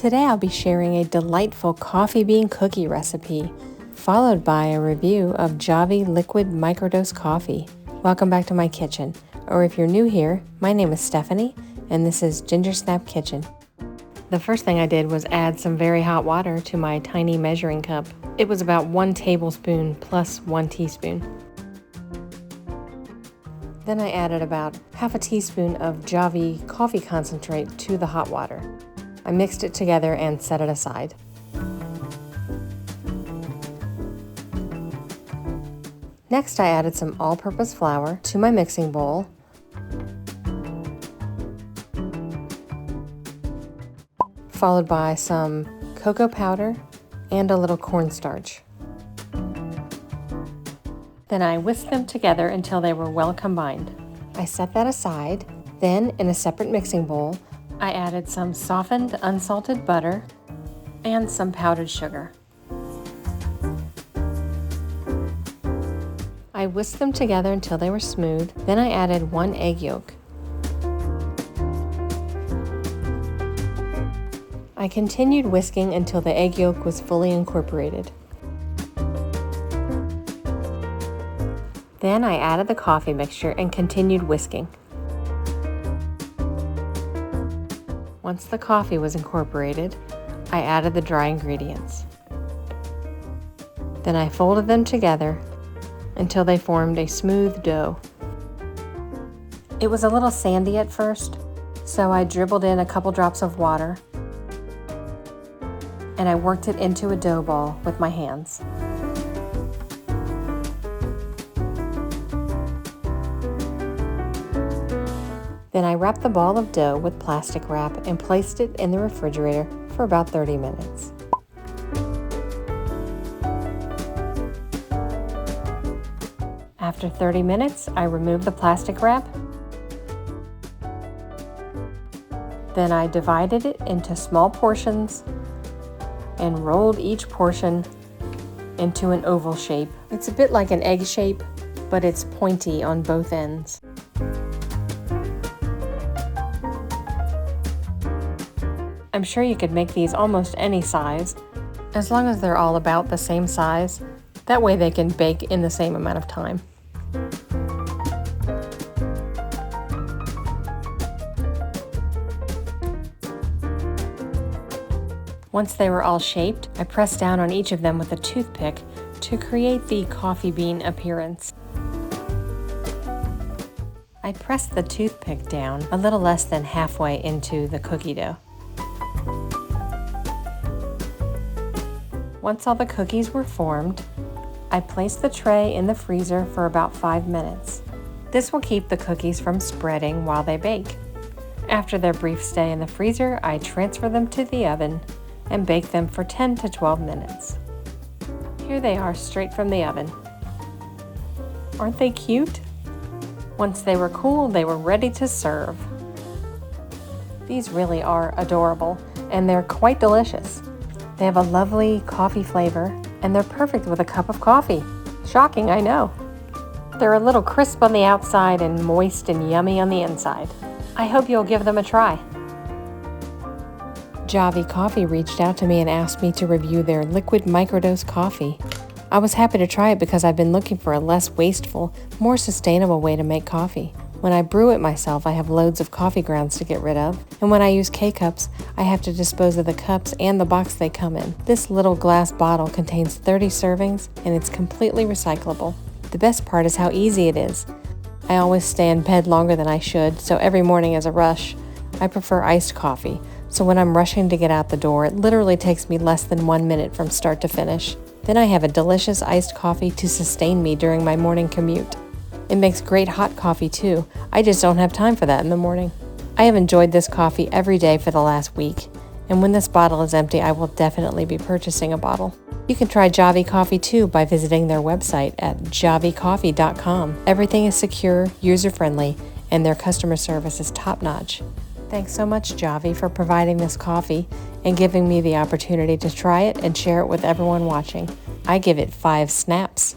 Today I'll be sharing a delightful coffee bean cookie recipe, followed by a review of JAVY liquid microdose coffee. Welcome back to my kitchen, or if you're new here, my name is Stephanie, and this is Ginger Snap Kitchen. The first thing I did was add some very hot water to my tiny measuring cup. It was about 1 tablespoon plus 1 teaspoon. Then I added about half a teaspoon of JAVY coffee concentrate to the hot water. I mixed it together and set it aside. Next, I added some all-purpose flour to my mixing bowl, followed by some cocoa powder and a little cornstarch. Then I whisked them together until they were well combined. I set that aside. Then, in a separate mixing bowl, I added some softened unsalted butter and some powdered sugar. I whisked them together until they were smooth. Then I added 1 egg yolk. I continued whisking until the egg yolk was fully incorporated. Then I added the coffee mixture and continued whisking. Once the coffee was incorporated, I added the dry ingredients. Then I folded them together until they formed a smooth dough. It was a little sandy at first, so I dribbled in a couple drops of water and I worked it into a dough ball with my hands. Then I wrapped the ball of dough with plastic wrap and placed it in the refrigerator for about 30 minutes. After 30 minutes, I removed the plastic wrap. Then I divided it into small portions and rolled each portion into an oval shape. It's a bit like an egg shape, but it's pointy on both ends. I'm sure you could make these almost any size, as long as they're all about the same size. That way they can bake in the same amount of time. Once they were all shaped, I pressed down on each of them with a toothpick to create the coffee bean appearance. I pressed the toothpick down a little less than halfway into the cookie dough. Once all the cookies were formed, I placed the tray in the freezer for about 5 minutes. This will keep the cookies from spreading while they bake. After their brief stay in the freezer, I transfer them to the oven and bake them for 10 to 12 minutes. Here they are straight from the oven. Aren't they cute? Once they were cool, they were ready to serve. These really are adorable, and they're quite delicious. They have a lovely coffee flavor, and they're perfect with a cup of coffee. Shocking, I know. They're a little crisp on the outside and moist and yummy on the inside. I hope you'll give them a try. JAVY Coffee reached out to me and asked me to review their liquid microdose coffee. I was happy to try it because I've been looking for a less wasteful, more sustainable way to make coffee. When I brew it myself, I have loads of coffee grounds to get rid of, and when I use K-cups, I have to dispose of the cups and the box they come in. This little glass bottle contains 30 servings, and it's completely recyclable. The best part is how easy it is. I always stay in bed longer than I should, so every morning is a rush. I prefer iced coffee, so when I'm rushing to get out the door, it literally takes me less than 1 minute from start to finish. Then I have a delicious iced coffee to sustain me during my morning commute. It makes great hot coffee too. I just don't have time for that in the morning. I have enjoyed this coffee every day for the last week, and when this bottle is empty, I will definitely be purchasing a bottle. You can try JAVY Coffee too by visiting their website at javycoffee.com. Everything is secure, user-friendly, and their customer service is top-notch. Thanks so much, JAVY, for providing this coffee and giving me the opportunity to try it and share it with everyone watching. I give it 5 snaps.